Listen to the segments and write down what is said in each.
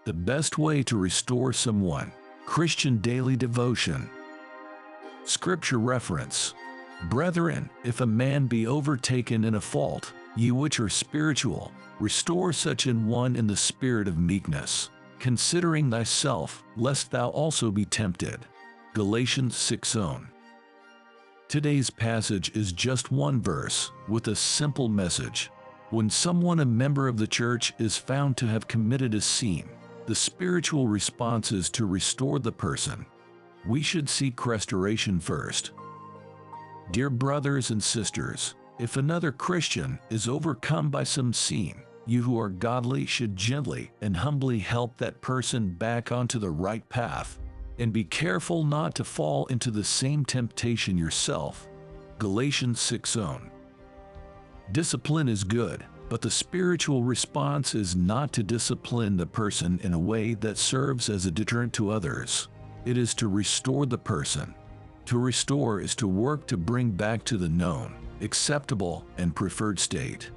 The best way to restore someone. Christian daily devotion. Scripture reference. Brethren, if a man be overtaken in a fault, ye which are spiritual, restore such an one in the spirit of meekness, considering thyself, lest thou also be tempted. Galatians 6:1. Today's passage is just one verse, with a simple message. When someone, a member of the church, is found to have committed a sin, the spiritual response is to restore the person. We should seek restoration first. Dear brothers and sisters, if another Christian is overcome by some sin, you who are godly should gently and humbly help that person back onto the right path, and be careful not to fall into the same temptation yourself. Galatians 6:1. Discipline is good, but the spiritual response is not to discipline the person in a way that serves as a deterrent to others. It is to restore the person. To restore is to work to bring back to the known, acceptable, and preferred state.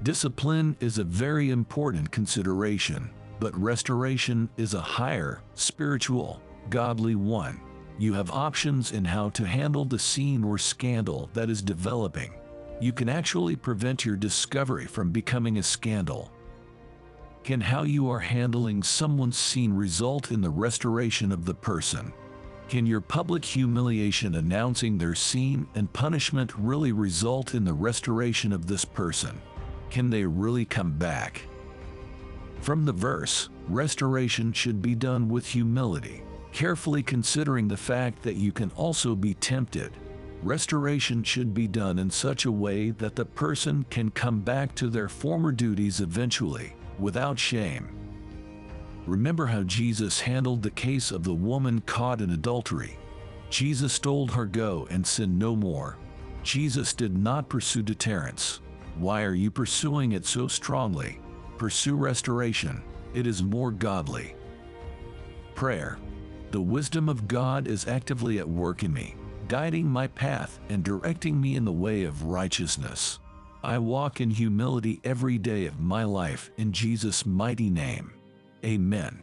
Discipline is a very important consideration, but restoration is a higher, spiritual, godly one. You have options in how to handle the sin or scandal that is developing. You can actually prevent your discovery from becoming a scandal. Can how you are handling someone's sin result in the restoration of the person? Can your public humiliation announcing their sin and punishment really result in the restoration of this person? Can they really come back? From the verse, restoration should be done with humility, carefully considering the fact that you can also be tempted. Restoration should be done in such a way that the person can come back to their former duties eventually, without shame. Remember how Jesus handled the case of the woman caught in adultery. Jesus told her, "Go and sin no more." Jesus did not pursue deterrence. Why are you pursuing it so strongly? Pursue restoration. It is more godly. Prayer. The wisdom of God is actively at work in me, guiding my path and directing me in the way of righteousness. I walk in humility every day of my life in Jesus' mighty name. Amen.